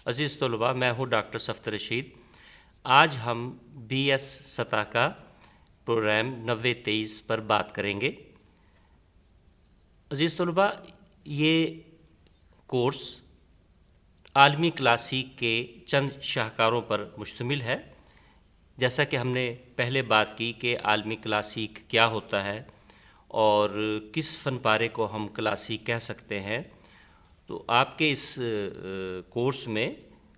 عزیز طلباء، میں ہوں ڈاکٹر صفدر رشید۔ آج ہم بی ایس سطح کا پروگرام 9023 پر بات کریں گے۔ عزیز طلباء، یہ کورس عالمی کلاسیک کے چند شاہکاروں پر مشتمل ہے۔ جیسا کہ ہم نے پہلے بات کی کہ عالمی کلاسیک کیا ہوتا ہے اور کس فن پارے کو ہم کلاسیک کہہ سکتے ہیں، تو آپ کے اس کورس میں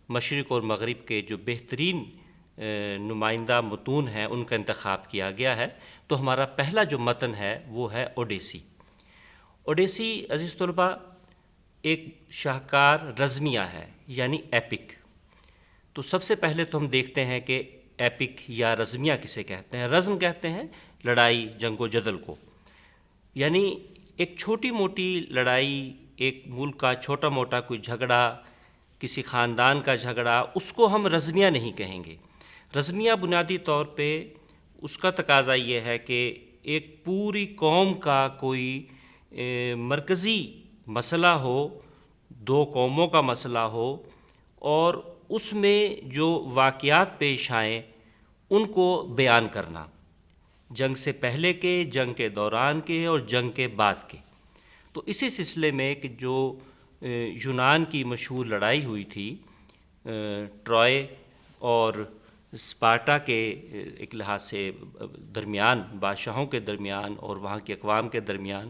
مشرق اور مغرب کے جو بہترین نمائندہ متون ہیں ان کا انتخاب کیا گیا ہے۔ تو ہمارا پہلا جو متن ہے وہ ہے اوڈیسی۔ اوڈیسی عزیز طلباء ایک شاہکار رزمیہ ہے، یعنی ایپک۔ تو سب سے پہلے تو ہم دیکھتے ہیں کہ ایپک یا رزمیہ کسے کہتے ہیں۔ رزم کہتے ہیں لڑائی، جنگ و جدل کو، یعنی ایک چھوٹی موٹی لڑائی، ایک ملک کا چھوٹا موٹا کوئی جھگڑا، کسی خاندان کا جھگڑا، اس کو ہم رزمیہ نہیں کہیں گے۔ رزمیہ بنیادی طور پہ اس کا تقاضا یہ ہے کہ ایک پوری قوم کا کوئی مرکزی مسئلہ ہو، دو قوموں کا مسئلہ ہو، اور اس میں جو واقعات پیش آئیں ان کو بیان کرنا، جنگ سے پہلے کے، جنگ کے دوران کے اور جنگ کے بعد کے۔ تو اسی سلسلے میں کہ جو یونان کی مشہور لڑائی ہوئی تھی، ٹرائے اور اسپارٹا کے ایک لحاظ سے درمیان، بادشاہوں کے درمیان اور وہاں کی اقوام کے درمیان،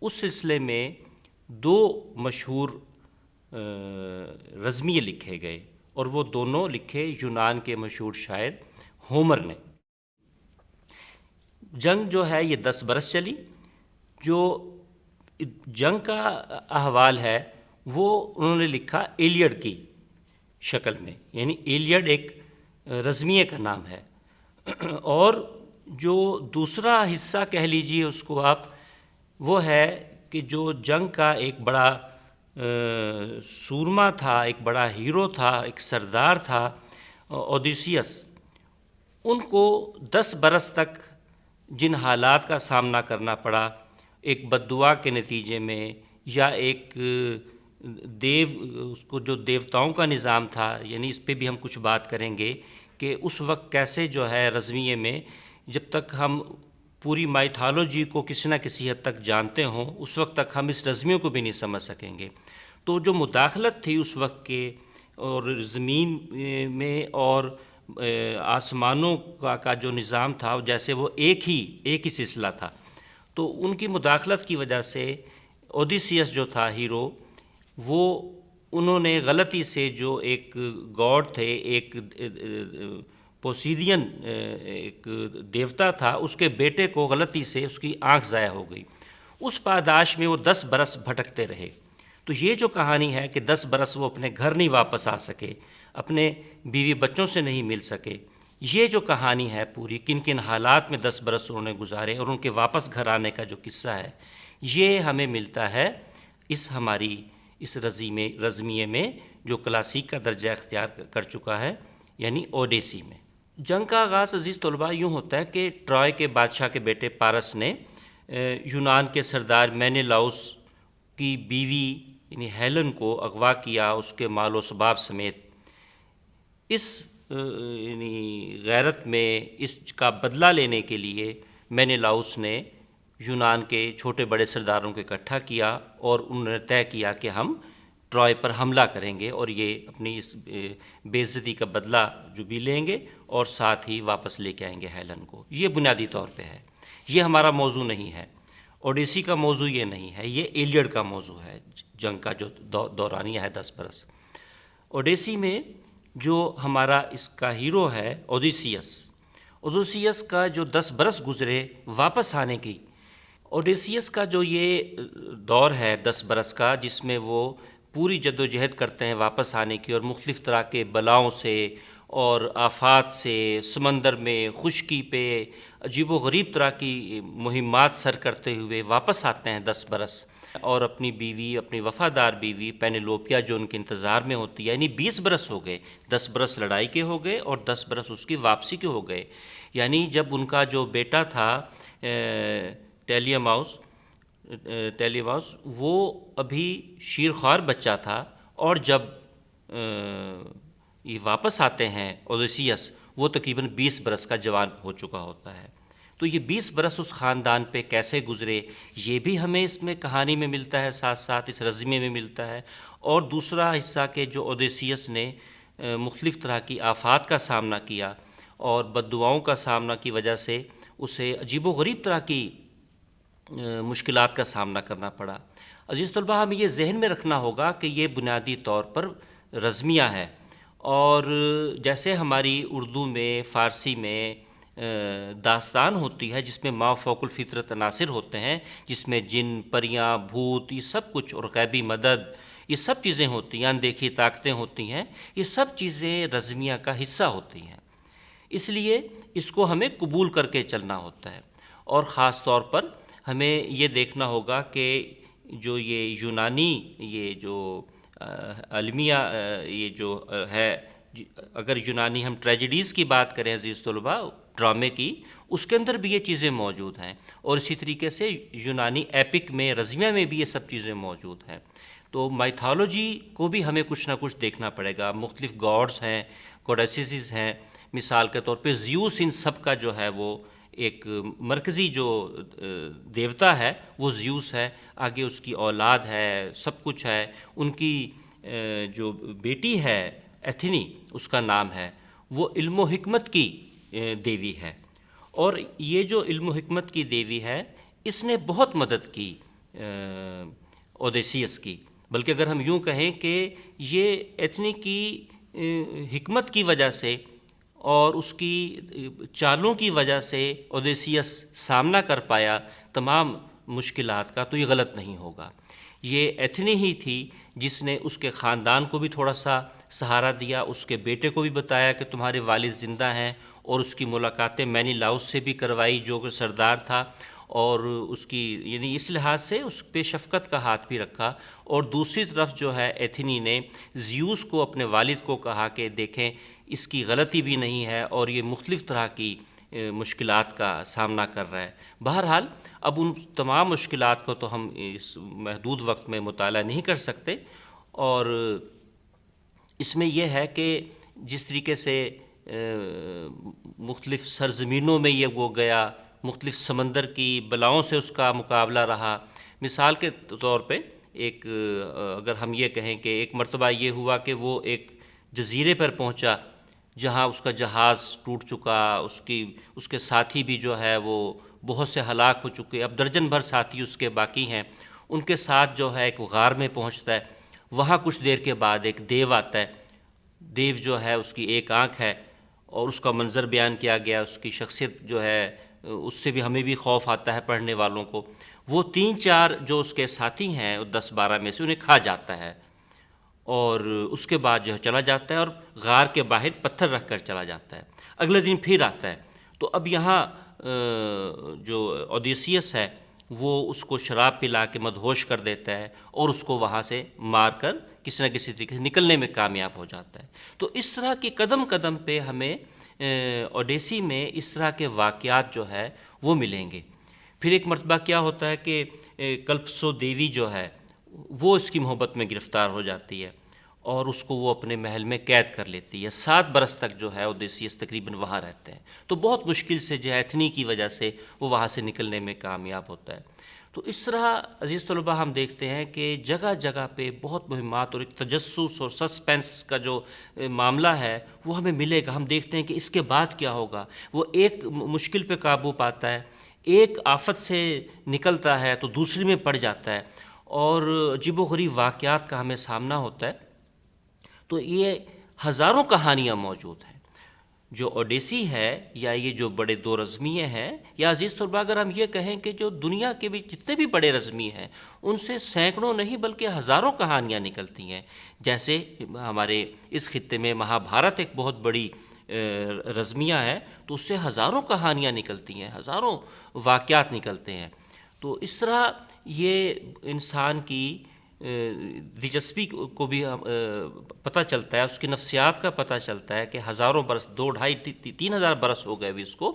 اس سلسلے میں دو مشہور رزمیے لکھے گئے، اور وہ دونوں لکھے یونان کے مشہور شاعر ہومر نے۔ جنگ جو ہے یہ 10 برس چلی۔ جو جنگ کا احوال ہے وہ انہوں نے لکھا ایلیڈ کی شکل میں، یعنی ایلیڈ ایک رزمیے کا نام ہے۔ اور جو دوسرا حصہ کہہ لیجیے اس کو آپ، وہ ہے کہ جو جنگ کا ایک بڑا سورما تھا، ایک بڑا ہیرو تھا، ایک سردار تھا، اودیسیس، ان کو 10 برس تک جن حالات کا سامنا کرنا پڑا، ایک بد دعا کے نتیجے میں، یا ایک اس کو جو دیوتاؤں کا نظام تھا، یعنی اس پہ بھی ہم کچھ بات کریں گے کہ اس وقت کیسے جو ہے رزمیے میں، جب تک ہم پوری مائتھالوجی کو کسی نہ کسی حد تک جانتے ہوں اس وقت تک ہم اس رزمیوں کو بھی نہیں سمجھ سکیں گے۔ تو جو مداخلت تھی اس وقت کے، اور زمین میں اور آسمانوں کا جو نظام تھا، جیسے وہ ایک ہی سلسلہ تھا، تو ان کی مداخلت کی وجہ سے اودیسیس جو تھا ہیرو، وہ انہوں نے غلطی سے جو ایک گاڈ تھے، ایک پوسیدین ایک دیوتا تھا، اس کے بیٹے کو غلطی سے اس کی آنکھ ضائع ہو گئی۔ اس پاداش میں وہ 10 برس بھٹکتے رہے۔ تو یہ جو کہانی ہے کہ 10 برس وہ اپنے گھر نہیں واپس آ سکے، اپنے بیوی بچوں سے نہیں مل سکے، یہ جو کہانی ہے پوری، کن کن حالات میں 10 برس انہوں نے گزارے اور ان کے واپس گھر آنے کا جو قصہ ہے، یہ ہمیں ملتا ہے اس رزمیے میں جو کلاسیک کا درجہ اختیار کر چکا ہے، یعنی اوڈیسی میں۔ جنگ کا آغاز عزیز طلباء یوں ہوتا ہے کہ ٹرائے کے بادشاہ کے بیٹے پارس نے یونان کے سردار مینیلاؤس کی بیوی یعنی ہیلن کو اغوا کیا، اس کے مال و اسباب سمیت۔ اس یعنی غیرت میں اس کا بدلہ لینے کے لیے مینیلاؤس نے یونان کے چھوٹے بڑے سرداروں کو اکٹھا کیا، اور انہوں نے طے کیا کہ ہم ٹرائے پر حملہ کریں گے اور یہ اپنی اس بے عزتی کا بدلہ جو بھی لیں گے، اور ساتھ ہی واپس لے کے آئیں گے ہیلن کو۔ یہ بنیادی طور پہ ہے، یہ ہمارا موضوع نہیں ہے، اوڈیسی کا موضوع یہ نہیں ہے، یہ ایلیڈ کا موضوع ہے، جنگ کا جو دورانیہ ہے 10 برس۔ اوڈیسی میں جو ہمارا اس کا ہیرو ہے اودیسیس کا جو 10 برس گزرے واپس آنے کی، اوڈیسیس کا جو یہ دور ہے 10 برس کا، جس میں وہ پوری جد و جہد کرتے ہیں واپس آنے کی، اور مختلف طرح کے بلاؤں سے اور آفات سے، سمندر میں خشکی پہ عجیب و غریب طرح کی مہمات سر کرتے ہوئے واپس آتے ہیں 10 برس، اور اپنی بیوی، اپنی وفادار بیوی پینیلوپیا جو ان کے انتظار میں ہوتی ہے، یعنی 20 برس ہو گئے، 10 برس لڑائی کے ہو گئے اور 10 برس اس کی واپسی کے ہو گئے۔ یعنی جب ان کا جو بیٹا تھا ٹیلیماؤس، وہ ابھی شیرخوار بچہ تھا، اور جب یہ واپس آتے ہیں اوڈیسیس، وہ تقریباً 20 برس کا جوان ہو چکا ہوتا ہے۔ تو یہ 20 برس اس خاندان پہ کیسے گزرے، یہ بھی ہمیں اس میں کہانی میں ملتا ہے، ساتھ ساتھ اس رزمے میں ملتا ہے۔ اور دوسرا حصہ کہ جو اوڈیسیس نے مختلف طرح کی آفات کا سامنا کیا اور بد دعاؤں کا سامنا کی وجہ سے اسے عجیب و غریب طرح کی مشکلات کا سامنا کرنا پڑا۔ عزیز طلبہ، ہمیں یہ ذہن میں رکھنا ہوگا کہ یہ بنیادی طور پر رزمیہ ہے، اور جیسے ہماری اردو میں، فارسی میں داستان ہوتی ہے جس میں ما فوق الفطرت عناصر ہوتے ہیں، جس میں جن، پریاں، بھوت، یہ سب کچھ، اور غیبی مدد، یہ سب چیزیں ہوتی ہیں، اندیکھی طاقتیں ہوتی ہیں، یہ سب چیزیں رزمیہ کا حصہ ہوتی ہیں۔ اس لیے اس کو ہمیں قبول کر کے چلنا ہوتا ہے، اور خاص طور پر ہمیں یہ دیکھنا ہوگا کہ جو یہ یونانی، یہ جو المیہ، یہ جو ہے، اگر یونانی ہم ٹریجڈیز کی بات کریں عزیز طلباء، ڈرامے کی، اس کے اندر بھی یہ چیزیں موجود ہیں، اور اسی طریقے سے یونانی ایپک میں، رزمیہ میں بھی یہ سب چیزیں موجود ہیں۔ تو مائتھالوجی کو بھی ہمیں کچھ نہ کچھ دیکھنا پڑے گا۔ مختلف گاڈز ہیں، گوڈیسز ہیں، مثال کے طور پہ زیوس ان سب کا جو ہے وہ ایک مرکزی جو دیوتا ہے وہ زیوس ہے، آگے اس کی اولاد ہے، سب کچھ ہے، ان کی جو بیٹی ہے ایتھنی، اس کا نام ہے، وہ علم و حکمت کی دیوی ہے، اور یہ جو علم و حکمت کی دیوی ہے اس نے بہت مدد کی اوڈیسیس کی، بلکہ اگر ہم یوں کہیں کہ یہ ایتھنی کی حکمت کی وجہ سے اور اس کی چالوں کی وجہ سے اوڈیسیس سامنا کر پایا تمام مشکلات کا، تو یہ غلط نہیں ہوگا۔ یہ ایتھنی ہی تھی جس نے اس کے خاندان کو بھی تھوڑا سا سہارا دیا، اس کے بیٹے کو بھی بتایا کہ تمہارے والد زندہ ہیں، اور اس کی ملاقاتیں مینی لاؤس سے بھی کروائی جو کہ سردار تھا، اور اس کی یعنی اس لحاظ سے اس پہ شفقت کا ہاتھ بھی رکھا۔ اور دوسری طرف جو ہے ایتھنی نے زیوس کو، اپنے والد کو کہا کہ دیکھیں اس کی غلطی بھی نہیں ہے، اور یہ مختلف طرح کی مشکلات کا سامنا کر رہا ہے۔ بہرحال اب ان تمام مشکلات کو تو ہم اس محدود وقت میں مطالعہ نہیں کر سکتے، اور اس میں یہ ہے کہ جس طریقے سے مختلف سرزمینوں میں یہ وہ گیا، مختلف سمندر کی بلاؤں سے اس کا مقابلہ رہا۔ مثال کے طور پہ ایک اگر ہم یہ کہیں کہ ایک مرتبہ یہ ہوا کہ وہ ایک جزیرے پر پہنچا جہاں اس کا جہاز ٹوٹ چکا، اس کے ساتھی بھی جو ہے وہ بہت سے ہلاک ہو چکے، اب درجن بھر ساتھی اس کے باقی ہیں۔ ان کے ساتھ جو ہے ایک غار میں پہنچتا ہے، وہاں کچھ دیر کے بعد ایک دیو آتا ہے۔ دیو جو ہے اس کی ایک آنکھ ہے، اور اس کا منظر بیان کیا گیا، اس کی شخصیت جو ہے اس سے بھی ہمیں بھی خوف آتا ہے پڑھنے والوں کو۔ وہ 3-4 جو اس کے ساتھی ہیں 10-12 میں سے انہیں کھا جاتا ہے، اور اس کے بعد جو ہے چلا جاتا ہے، اور غار کے باہر پتھر رکھ کر چلا جاتا ہے۔ اگلے دن پھر آتا ہے، تو اب یہاں جو اوڈیسیس ہے وہ اس کو شراب پلا کے مدہوش کر دیتا ہے، اور اس کو وہاں سے مار کر کسی نہ کسی طریقے سے نکلنے میں کامیاب ہو جاتا ہے۔ تو اس طرح کی قدم قدم پہ ہمیں اوڈیسی میں اس طرح کے واقعات جو ہے وہ ملیں گے۔ پھر ایک مرتبہ کیا ہوتا ہے کہ کلپسو دیوی جو ہے وہ اس کی محبت میں گرفتار ہو جاتی ہے، اور اس کو وہ اپنے محل میں قید کر لیتی ہے۔ 7 برس تک جو ہے اوڈیسیس تقریباً وہاں رہتے ہیں، تو بہت مشکل سے جو ہے ایتھنی کی وجہ سے وہ وہاں سے نکلنے میں کامیاب ہوتا ہے۔ تو اس طرح عزیز طلبہ ہم دیکھتے ہیں کہ جگہ جگہ پہ بہت مہمات اور ایک تجسس اور سسپینس کا جو معاملہ ہے وہ ہمیں ملے گا۔ ہم دیکھتے ہیں کہ اس کے بعد کیا ہوگا۔ وہ ایک مشکل پہ قابو پاتا ہے، ایک آفت سے نکلتا ہے تو دوسری میں پڑ جاتا ہے، اور عجیب و غریب واقعات کا ہمیں سامنا ہوتا ہے۔ تو یہ ہزاروں کہانیاں موجود ہیں۔ جو اوڈیسی ہے، یا یہ جو بڑے 2 رزمیے ہیں، یا عزیز طلبہ اگر ہم یہ کہیں کہ جو دنیا کے بھی جتنے بھی بڑے رزمی ہیں ان سے سینکڑوں نہیں بلکہ ہزاروں کہانیاں نکلتی ہیں۔ جیسے ہمارے اس خطے میں مہا بھارت ایک بہت بڑی رزمیہ ہے، تو اس سے ہزاروں کہانیاں نکلتی ہیں، ہزاروں واقعات نکلتے ہیں۔ تو اس طرح یہ انسان کی دلچسپی کو بھی پتہ چلتا ہے، اس کی نفسیات کا پتہ چلتا ہے کہ ہزاروں برس، 2-2.5-3 ہزار برس ہو گئے ابھی اس کو،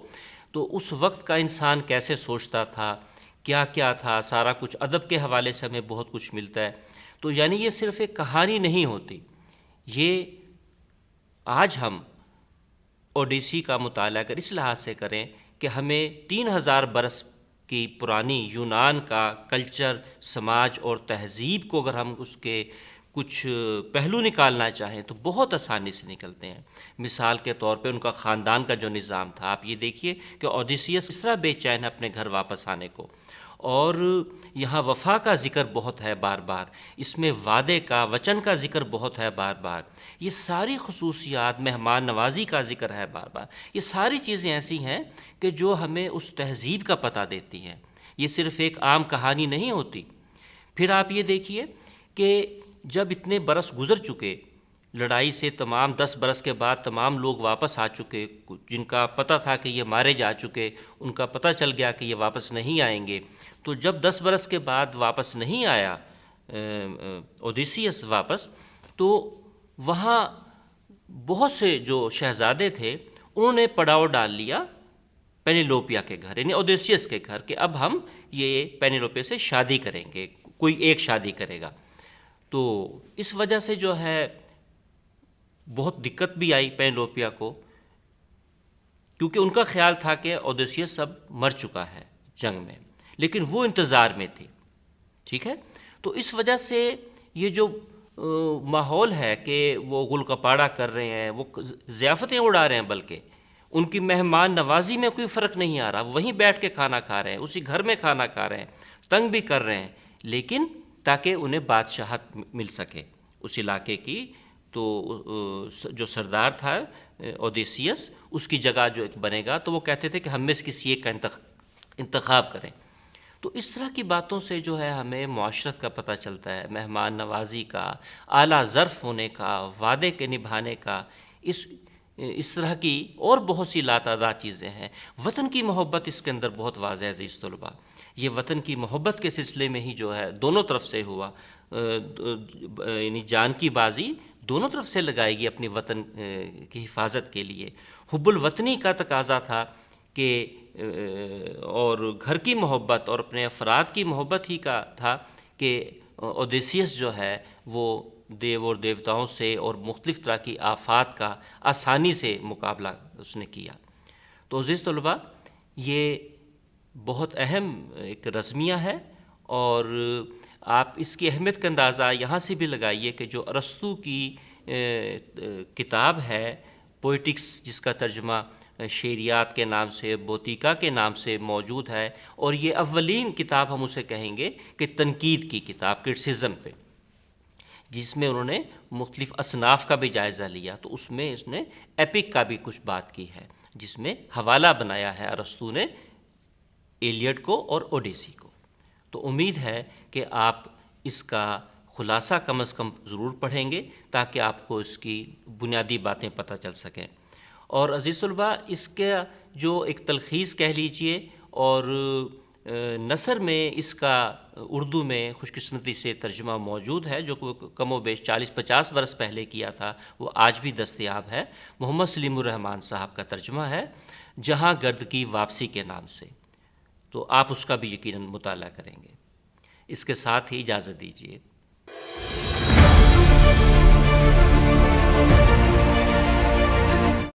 تو اس وقت کا انسان کیسے سوچتا تھا، کیا کیا تھا، سارا کچھ ادب کے حوالے سے ہمیں بہت کچھ ملتا ہے۔ تو یعنی یہ صرف ایک کہانی نہیں ہوتی، یہ آج ہم اوڈیسی کا مطالعہ اگر اس لحاظ سے کریں کہ ہمیں 3000 برس کی پرانی یونان کا کلچر، سماج اور تہذیب کو اگر ہم اس کے کچھ پہلو نکالنا چاہیں تو بہت آسانی سے نکلتے ہیں۔ مثال کے طور پہ ان کا خاندان کا جو نظام تھا، آپ یہ دیکھیے کہ اوڈیسیس اس طرح بے چین ہے اپنے گھر واپس آنے کو، اور یہاں وفا کا ذکر بہت ہے بار بار، اس میں وعدے کا، وچن کا ذکر بہت ہے بار بار، یہ ساری خصوصیات، مہمان نوازی کا ذکر ہے بار بار، یہ ساری چیزیں ایسی ہیں کہ جو ہمیں اس تہذیب کا پتہ دیتی ہیں۔ یہ صرف ایک عام کہانی نہیں ہوتی۔ پھر آپ یہ دیکھیے کہ جب اتنے برس گزر چکے، لڑائی سے تمام 10 برس کے بعد تمام لوگ واپس آ چکے، جن کا پتہ تھا کہ یہ مارے جا چکے، ان کا پتہ چل گیا کہ یہ واپس نہیں آئیں گے، تو جب 10 برس کے بعد واپس نہیں آیا اوڈیسیس واپس، تو وہاں بہت سے جو شہزادے تھے انہوں نے پڑاؤ ڈال لیا پینیلوپیا کے گھر، یعنی اوڈیسیس کے گھر، کہ اب ہم یہ پینیلوپے سے شادی کریں گے، کوئی ایک شادی کرے گا۔ تو اس وجہ سے جو ہے بہت دقت بھی آئی پینیلوپیا کو، کیونکہ ان کا خیال تھا کہ اوڈیسیس اب مر چکا ہے جنگ میں، لیکن وہ انتظار میں تھی، ٹھیک ہے۔ تو اس وجہ سے یہ جو ماحول ہے کہ وہ گل کپاڑا کر رہے ہیں، وہ ضیافتیں اڑا رہے ہیں، بلکہ ان کی مہمان نوازی میں کوئی فرق نہیں آ رہا، وہیں بیٹھ کے کھانا کھا رہے ہیں، اسی گھر میں کھانا کھا رہے ہیں، تنگ بھی کر رہے ہیں، لیکن تاکہ انہیں بادشاہت مل سکے اس علاقے کی۔ تو جو سردار تھا اوڈیسیس، اس کی جگہ جو ایک بنے گا، تو وہ کہتے تھے کہ ہم میں سے کسی ایک کا انتخاب کریں۔ تو اس طرح کی باتوں سے جو ہے ہمیں معاشرت کا پتہ چلتا ہے، مہمان نوازی کا، اعلیٰ ظرف ہونے کا، وعدے کے نبھانے کا، اس طرح کی اور بہت سی لاتعداد چیزیں ہیں۔ وطن کی محبت اس کے اندر بہت واضح ہے عزیز طلباء۔ یہ وطن کی محبت کے سلسلے میں ہی جو ہے دونوں طرف سے ہوا، یعنی جان کی بازی دونوں طرف سے لگائے گی اپنی وطن کی حفاظت کے لیے۔ حب الوطنی کا تقاضا تھا کہ اور گھر کی محبت اور اپنے افراد کی محبت ہی کا تھا کہ اوڈیسیس جو ہے وہ دیو اور دیوتاؤں سے اور مختلف طرح کی آفات کا آسانی سے مقابلہ اس نے کیا۔ تو عزیز طلباء، یہ بہت اہم ایک رزمیہ ہے، اور آپ اس کی اہمیت کا اندازہ یہاں سے بھی لگائیے کہ جو ارسطو کی کتاب ہے پوئٹکس، جس کا ترجمہ شعریات کے نام سے، بوتیکا کے نام سے موجود ہے، اور یہ اولین کتاب ہم اسے کہیں گے کہ تنقید کی کتاب، کرٹسزم پہ، جس میں انہوں نے مختلف اصناف کا بھی جائزہ لیا، تو اس میں اس نے ایپک کا بھی کچھ بات کی ہے، جس میں حوالہ بنایا ہے ارسطو نے ایلیٹ کو اور اوڈیسی کو۔ تو امید ہے کہ آپ اس کا خلاصہ کم از کم ضرور پڑھیں گے، تاکہ آپ کو اس کی بنیادی باتیں پتہ چل سکیں۔ اور عزیز طلباء، اس کا جو ایک تلخیص کہہ لیجئے، اور نثر میں اس کا اردو میں خوش قسمتی سے ترجمہ موجود ہے، جو کم و بیش 40-50 برس پہلے کیا تھا، وہ آج بھی دستیاب ہے۔ محمد سلیم الرحمن صاحب کا ترجمہ ہے، جہاں گرد کی واپسی کے نام سے۔ تو آپ اس کا بھی یقیناً مطالعہ کریں گے۔ اس کے ساتھ ہی اجازت دیجیے۔